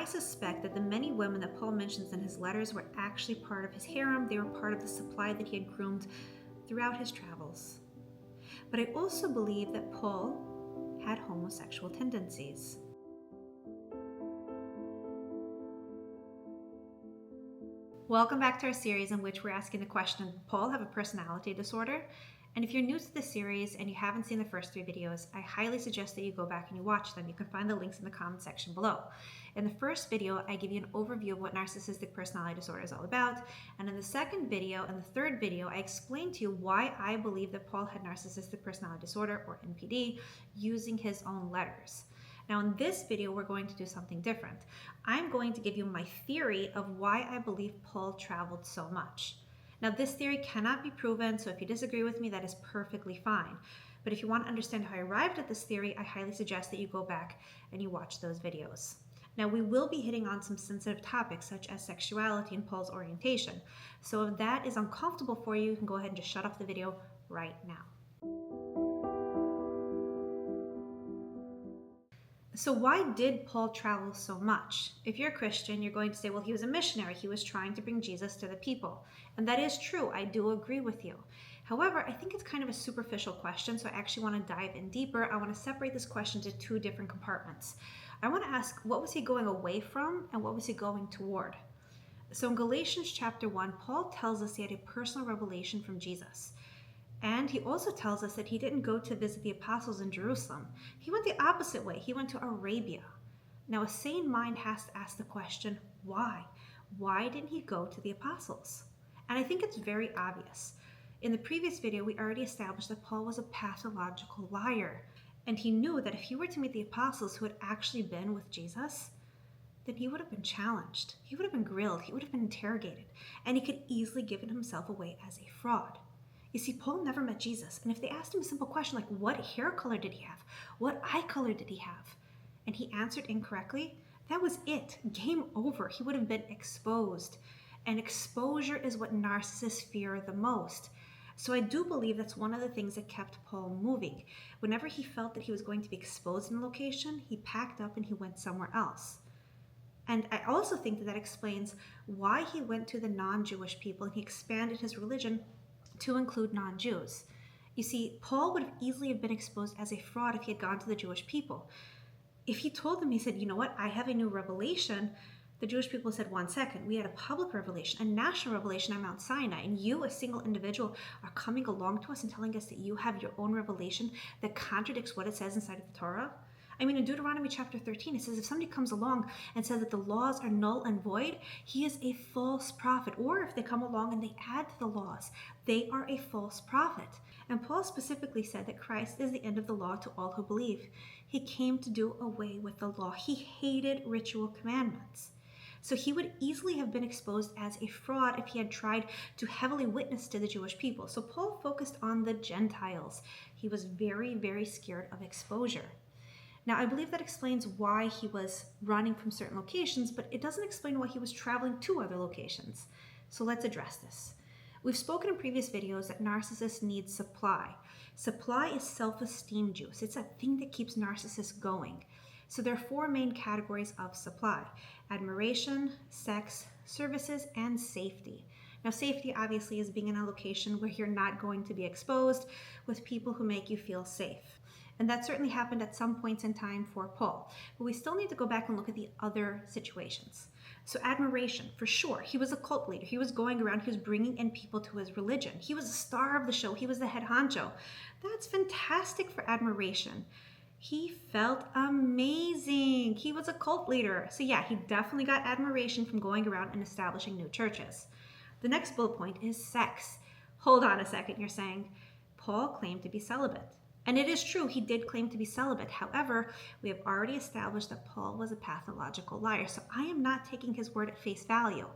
suspect that the many women that Paul mentions in his letters were actually part of his harem. They were part of the supply that he had groomed throughout his travels. But I also believe that Paul had homosexual tendencies. Welcome back to our series in which we're asking the question, did Paul have a personality disorder? And if you're new to the series and you haven't seen the first 3 videos, I highly suggest that you go back and you watch them. You can find the links in the comment section below. In the first video, I give you an overview of what narcissistic personality disorder is all about. And in the second video and the third video, I explain to you why I believe that Paul had narcissistic personality disorder, or NPD, using his own letters. Now in this video, we're going to do something different. I'm going to give you my theory of why I believe Paul traveled so much. Now this theory cannot be proven, so if you disagree with me, that is perfectly fine. But if you want to understand how I arrived at this theory, I highly suggest that you go back and you watch those videos. Now we will be hitting on some sensitive topics such as sexuality and Paul's orientation. So if that is uncomfortable for you, you can go ahead and just shut off the video right now. So why did Paul travel so much? If you're a Christian, you're going to say, well, he was a missionary. He was trying to bring Jesus to the people. And that is true. I do agree with you. However, I think it's kind of a superficial question, so I actually want to dive in deeper. I want to separate this question into 2 different compartments. I want to ask, what was he going away from and what was he going toward? So in Galatians chapter 1, Paul tells us he had a personal revelation from Jesus. And he also tells us that he didn't go to visit the apostles in Jerusalem. He went the opposite way. He went to Arabia. Now, a sane mind has to ask the question, why? Why didn't he go to the apostles? And I think it's very obvious. In the previous video, we already established that Paul was a pathological liar. And he knew that if he were to meet the apostles who had actually been with Jesus, then he would have been challenged. He would have been grilled. He would have been interrogated. And he could easily give himself away as a fraud. You see, Paul never met Jesus, and if they asked him a simple question like, what hair color did he have? What eye color did he have? And he answered incorrectly, that was it. Game over. He would have been exposed. And exposure is what narcissists fear the most. So I do believe that's one of the things that kept Paul moving. Whenever he felt that he was going to be exposed in a location, he packed up and he went somewhere else. And I also think that explains why he went to the non-Jewish people and he expanded his religion to include non-Jews. You see, Paul would have easily been exposed as a fraud if he had gone to the Jewish people. If he told them, he said, you know what, I have a new revelation, the Jewish people said, 1 second, we had a public revelation, a national revelation on Mount Sinai, and you, a single individual, are coming along to us and telling us that you have your own revelation that contradicts what it says inside of the Torah? I mean, in Deuteronomy chapter 13, it says if somebody comes along and says that the laws are null and void, he is a false prophet. Or if they come along and they add to the laws, they are a false prophet. And Paul specifically said that Christ is the end of the law to all who believe. He came to do away with the law. He hated ritual commandments. So he would easily have been exposed as a fraud if he had tried to heavily witness to the Jewish people. So Paul focused on the Gentiles. He was very, very scared of exposure. Now, I believe that explains why he was running from certain locations, but it doesn't explain why he was traveling to other locations. So let's address this. We've spoken in previous videos that narcissists need supply. Supply is self-esteem juice. It's that thing that keeps narcissists going. So there are 4 main categories of supply: admiration, sex, services, and safety. Now, safety obviously is being in a location where you're not going to be exposed with people who make you feel safe. And that certainly happened at some points in time for Paul. But we still need to go back and look at the other situations. So admiration, for sure. He was a cult leader. He was going around. He was bringing in people to his religion. He was the star of the show. He was the head honcho. That's fantastic for admiration. He felt amazing. He was a cult leader. So yeah, he definitely got admiration from going around and establishing new churches. The next bullet point is sex. Hold on a second. You're saying Paul claimed to be celibate. And it is true, he did claim to be celibate. However, we have already established that Paul was a pathological liar. So I am not taking his word at face value.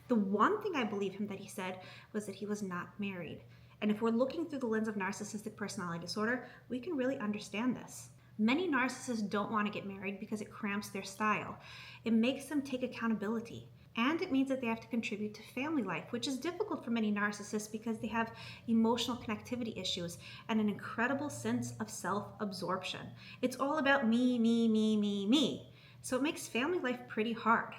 The one thing I believe him that he said was that he was not married. And if we're looking through the lens of narcissistic personality disorder, we can really understand this. Many narcissists don't want to get married because it cramps their style. It makes them take accountability. And it means that they have to contribute to family life, which is difficult for many narcissists because they have emotional connectivity issues and an incredible sense of self-absorption. It's all about me, me, me, me, me. So it makes family life pretty hard.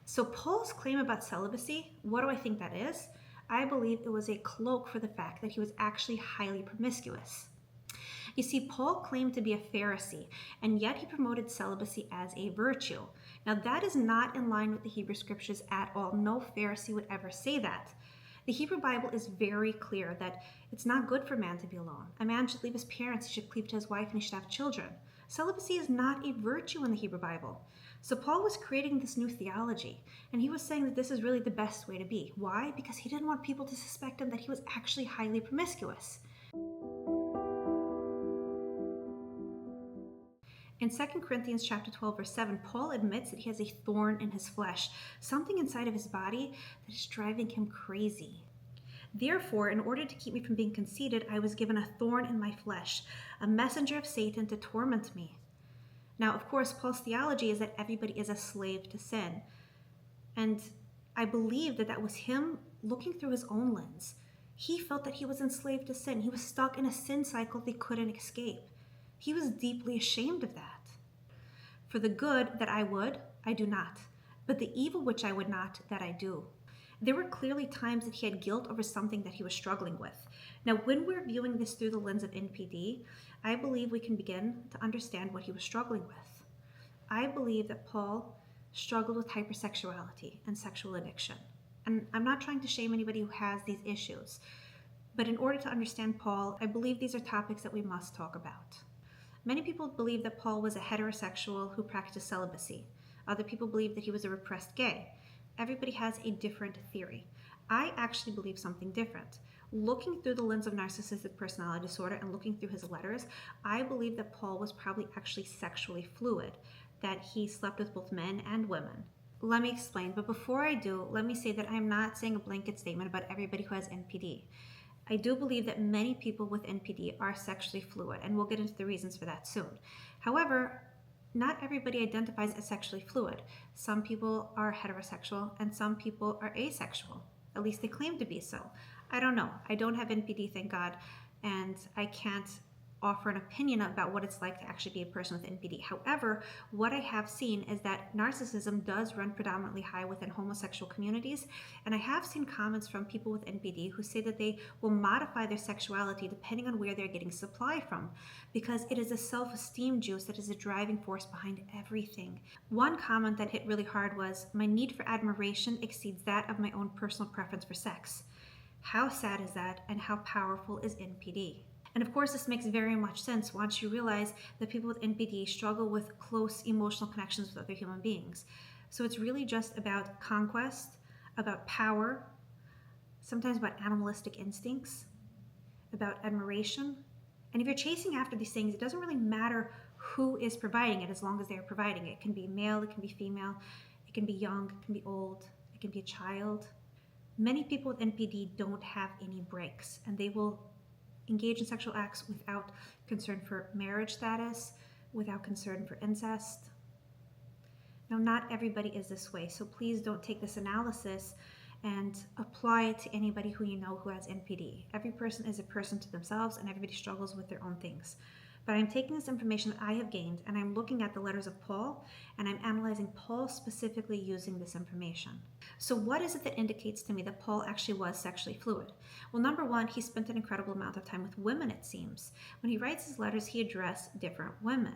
So Paul's claim about celibacy, what do I think that is? I believe it was a cloak for the fact that he was actually highly promiscuous. You see, Paul claimed to be a Pharisee, and yet he promoted celibacy as a virtue. Now, that is not in line with the Hebrew scriptures at all. No Pharisee would ever say that. The Hebrew Bible is very clear that it's not good for a man to be alone. A man should leave his parents, he should cleave to his wife, and he should have children. Celibacy is not a virtue in the Hebrew Bible. So Paul was creating this new theology, and he was saying that this is really the best way to be. Why? Because he didn't want people to suspect him that he was actually highly promiscuous. In 2 Corinthians chapter 12, verse 7, Paul admits that he has a thorn in his flesh, something inside of his body that is driving him crazy. Therefore, in order to keep me from being conceited, I was given a thorn in my flesh, a messenger of Satan to torment me. Now, of course, Paul's theology is that everybody is a slave to sin. And I believe that that was him looking through his own lens. He felt that he was enslaved to sin. He was stuck in a sin cycle that he couldn't escape. He was deeply ashamed of that. For the good that I would, I do not, but the evil which I would not, that I do. There were clearly times that he had guilt over something that he was struggling with. Now, when we're viewing this through the lens of NPD, I believe we can begin to understand what he was struggling with. I believe that Paul struggled with hypersexuality and sexual addiction. And I'm not trying to shame anybody who has these issues, but in order to understand Paul, I believe these are topics that we must talk about. Many people believe that Paul was a heterosexual who practiced celibacy. Other people believe that he was a repressed gay. Everybody has a different theory. I actually believe something different. Looking through the lens of narcissistic personality disorder and looking through his letters, I believe that Paul was probably actually sexually fluid, that he slept with both men and women. Let me explain, but before I do, let me say that I'm not saying a blanket statement about everybody who has NPD. I do believe that many people with NPD are sexually fluid, and we'll get into the reasons for that soon. However, not everybody identifies as sexually fluid. Some people are heterosexual and some people are asexual. At least they claim to be so. I don't know. I don't have NPD, thank God, and I can't offer an opinion about what it's like to actually be a person with NPD. However, what I have seen is that narcissism does run predominantly high within homosexual communities, and I have seen comments from people with NPD who say that they will modify their sexuality depending on where they're getting supply from, because it is a self-esteem juice that is a driving force behind everything. One comment that hit really hard was, "My need for admiration exceeds that of my own personal preference for sex." How sad is that, and how powerful is NPD? And of course, this makes very much sense once you realize that people with NPD struggle with close emotional connections with other human beings. So it's really just about conquest, about power, sometimes about animalistic instincts, about admiration. And if you're chasing after these things, it doesn't really matter who is providing it as long as they're providing it. It can be male, it can be female, it can be young, it can be old, it can be a child. Many people with NPD don't have any breaks, and they will engage in sexual acts without concern for marriage status, without concern for incest. Now, not everybody is this way, so please don't take this analysis and apply it to anybody who you know who has NPD. Every person is a person to themselves, and everybody struggles with their own things. But I'm taking this information that I have gained, and I'm looking at the letters of Paul, and I'm analyzing Paul specifically using this information. So what is it that indicates to me that Paul actually was sexually fluid? Well, number one, he spent an incredible amount of time with women, it seems. When he writes his letters, he addressed different women.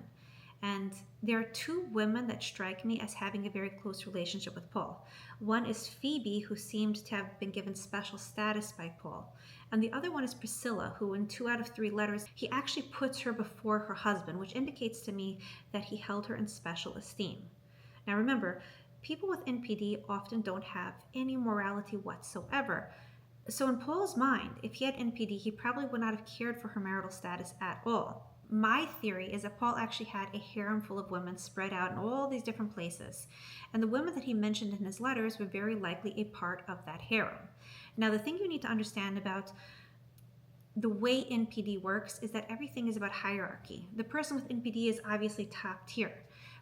And there are two women that strike me as having a very close relationship with Paul. One is Phoebe, who seemed to have been given special status by Paul. And the other one is Priscilla, who in 2 out of 3 letters, he actually puts her before her husband, which indicates to me that he held her in special esteem. Now remember, people with NPD often don't have any morality whatsoever. So in Paul's mind, if he had NPD, he probably would not have cared for her marital status at all. My theory is that Paul actually had a harem full of women spread out in all these different places. And the women that he mentioned in his letters were very likely a part of that harem. Now, the thing you need to understand about the way NPD works is that everything is about hierarchy. The person with NPD is obviously top tier,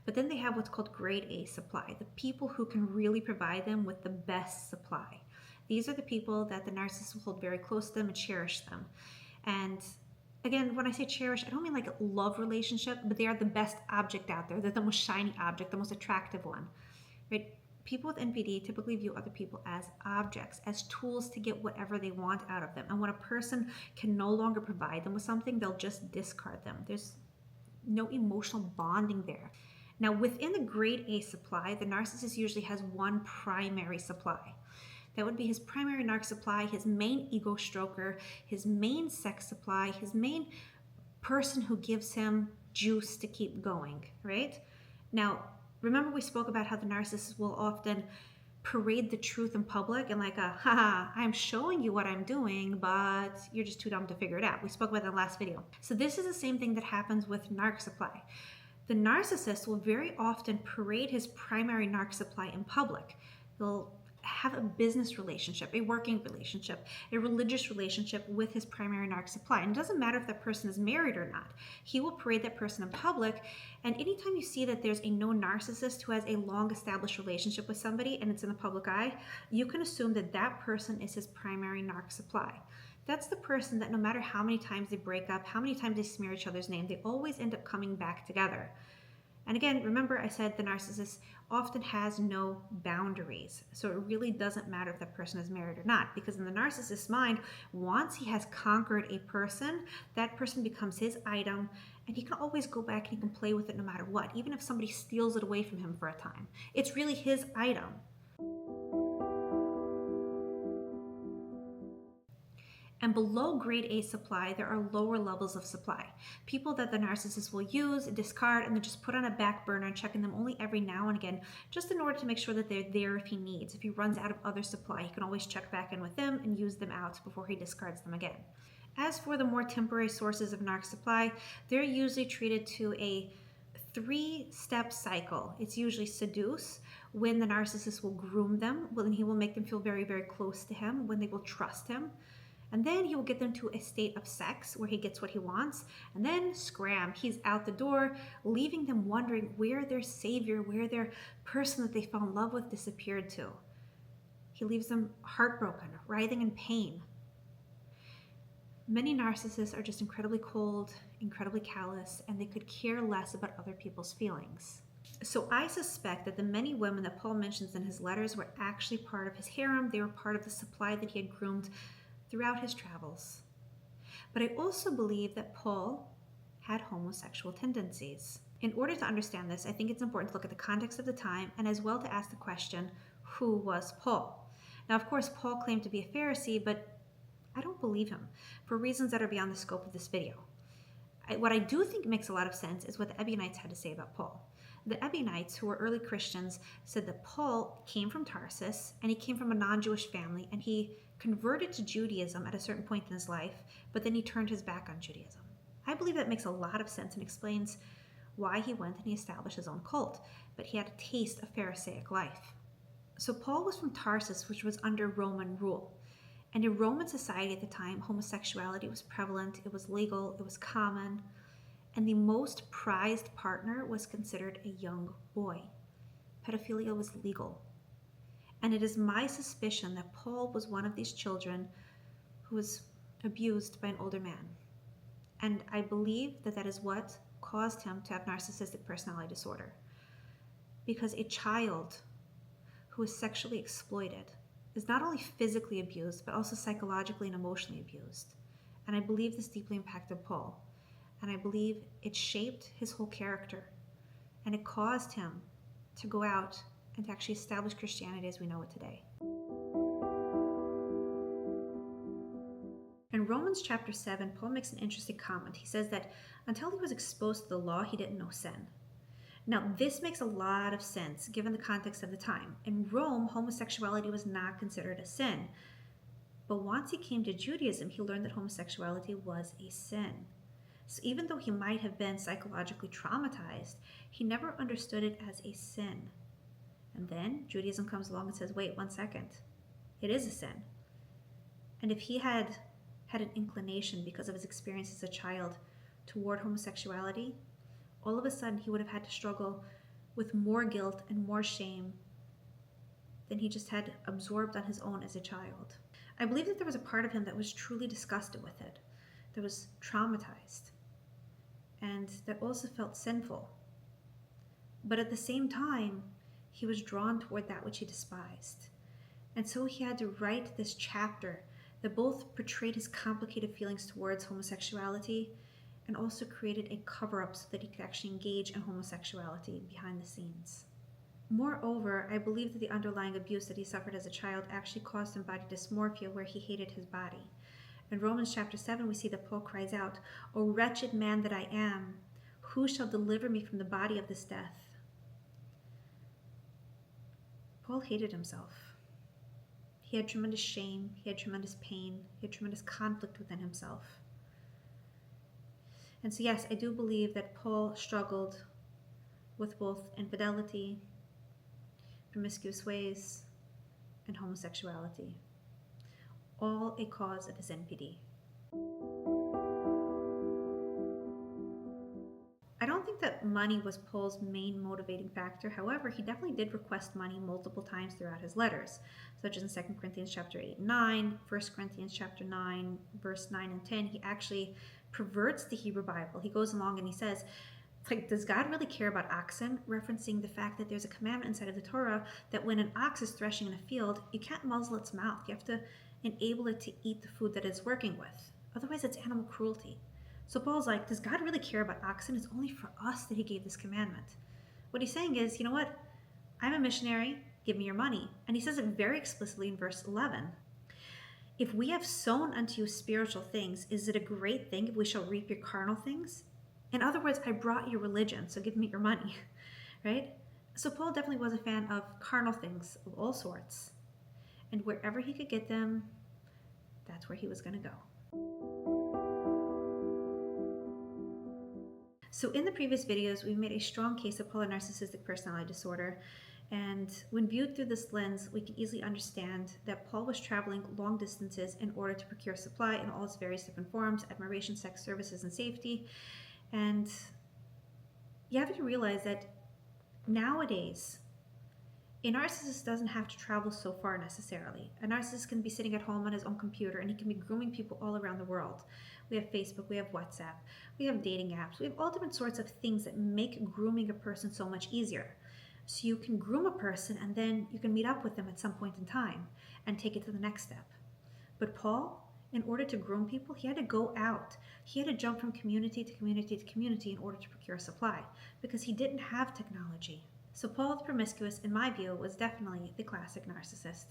but then they have what's called grade A supply, the people who can really provide them with the best supply. These are the people that the narcissist will hold very close to them and cherish them. And Again, when I say cherish, I don't mean like a love relationship, but they are the best object out there. They're the most shiny object, the most attractive one, right? People with NPD typically view other people as objects, as tools to get whatever they want out of them. And when a person can no longer provide them with something, they'll just discard them. There's no emotional bonding there. Now, within the grade A supply, the narcissist usually has one primary supply. That would be his primary narc supply, his main ego stroker, his main sex supply, his main person who gives him juice to keep going, right? Now, remember we spoke about how the narcissist will often parade the truth in public and like haha, I'm showing you what I'm doing, but you're just too dumb to figure it out. We spoke about that in the last video. So this is the same thing that happens with narc supply. The narcissist will very often parade his primary narc supply in public. They'll have a business relationship, a working relationship, a religious relationship with his primary narc supply. And it doesn't matter if that person is married or not. He will parade that person in public. And anytime you see that there's a known narcissist who has a long established relationship with somebody and it's in the public eye, you can assume that that person is his primary narc supply. That's the person that no matter how many times they break up, how many times they smear each other's name, they always end up coming back together. And again, remember I said the narcissist often has no boundaries. So it really doesn't matter if that person is married or not, because in the narcissist's mind, once he has conquered a person, that person becomes his item, and he can always go back and he can play with it no matter what, even if somebody steals it away from him for a time. It's really his item. And below grade A supply, there are lower levels of supply. People that the narcissist will use, discard, and then just put on a back burner and checking them only every now and again, just in order to make sure that they're there if he needs. If he runs out of other supply, he can always check back in with them and use them out before he discards them again. As for the more temporary sources of narc supply, they're usually treated to a 3-step cycle. It's usually seduce, when the narcissist will groom them, when he will make them feel very, very close to him, when they will trust him. And then he will get them to a state of sex where he gets what he wants. And then scram, he's out the door, leaving them wondering where their savior, where their person that they fell in love with disappeared to. He leaves them heartbroken, writhing in pain. Many narcissists are just incredibly cold, incredibly callous, and they could care less about other people's feelings. So I suspect that the many women that Paul mentions in his letters were actually part of his harem. They were part of the supply that he had groomed throughout his travels. But I also believe that Paul had homosexual tendencies. In order to understand this, I think it's important to look at the context of the time and as well to ask the question, who was Paul? Now, of course, Paul claimed to be a Pharisee, but I don't believe him for reasons that are beyond the scope of this video. What I do think makes a lot of sense is what the Ebionites had to say about Paul. The Ebionites, who were early Christians, said that Paul came from Tarsus and he came from a non-Jewish family and he converted to Judaism at a certain point in his life, but then he turned his back on Judaism. I believe that makes a lot of sense and explains why he went and he established his own cult, but he had a taste of Pharisaic life. So Paul was from Tarsus, which was under Roman rule. And in Roman society at the time, homosexuality was prevalent, it was legal, it was common, and the most prized partner was considered a young boy. Pedophilia was legal. And it is my suspicion that Paul was one of these children who was abused by an older man. And I believe that that is what caused him to have narcissistic personality disorder. Because a child who is sexually exploited is not only physically abused, but also psychologically and emotionally abused. And I believe this deeply impacted Paul. And I believe it shaped his whole character. And it caused him to go out and to actually establish Christianity as we know it today. In Romans chapter 7, Paul makes an interesting comment. He says that until he was exposed to the law, he didn't know sin. Now, this makes a lot of sense given the context of the time. In Rome, homosexuality was not considered a sin. But once he came to Judaism, he learned that homosexuality was a sin. So even though he might have been psychologically traumatized, he never understood it as a sin. And then Judaism comes along and says, wait, 1 second. It is a sin. And if he had an inclination because of his experience as a child toward homosexuality, all of a sudden he would have had to struggle with more guilt and more shame than he just had absorbed on his own as a child. I believe that there was a part of him that was truly disgusted with it. that was traumatized and that also felt sinful. But at the same time, he was drawn toward that which he despised. And so he had to write this chapter that both portrayed his complicated feelings towards homosexuality and also created a cover-up so that he could actually engage in homosexuality behind the scenes. Moreover, I believe that the underlying abuse that he suffered as a child actually caused him body dysmorphia, where he hated his body. In Romans chapter 7, we see that Paul cries out, "O wretched man that I am, who shall deliver me from the body of this death?" Paul hated himself. He had tremendous shame, he had tremendous pain, he had tremendous conflict within himself. And so yes, I do believe that Paul struggled with both infidelity, promiscuous ways, and homosexuality, all a cause of his NPD. I don't think that money was Paul's main motivating factor. However, he definitely did request money multiple times throughout his letters, such as in 2 Corinthians chapter 8 and 9, 1 Corinthians chapter 9, verse 9 and 10. He actually perverts the Hebrew Bible. He goes along and he says, does God really care about oxen? Referencing the fact that there's a commandment inside of the Torah that when an ox is threshing in a field, you can't muzzle its mouth. You have to enable it to eat the food that it's working with. Otherwise, it's animal cruelty. So Paul's like, does God really care about oxen? It's only for us that he gave this commandment. What he's saying is, you know what? I'm a missionary. Give me your money. And he says it very explicitly in verse 11. If we have sown unto you spiritual things, is it a great thing if we shall reap your carnal things? In other words, I brought you religion, so give me your money, right? So Paul definitely was a fan of carnal things of all sorts. And wherever he could get them, that's where he was going to go. So in the previous videos, we made a strong case of narcissistic personality disorder. And when viewed through this lens, we can easily understand that Paul was traveling long distances in order to procure supply in all its various different forms: admiration, sex, services, and safety. And you have to realize that nowadays, a narcissist doesn't have to travel so far necessarily. A narcissist can be sitting at home on his own computer and he can be grooming people all around the world. We have Facebook, we have WhatsApp, we have dating apps, we have all different sorts of things that make grooming a person so much easier. So you can groom a person and then you can meet up with them at some point in time and take it to the next step. But Paul, in order to groom people, he had to go out. He had to jump from community to community to community in order to procure supply because he didn't have technology. So Paul the Promiscuous, in my view, was definitely the classic narcissist.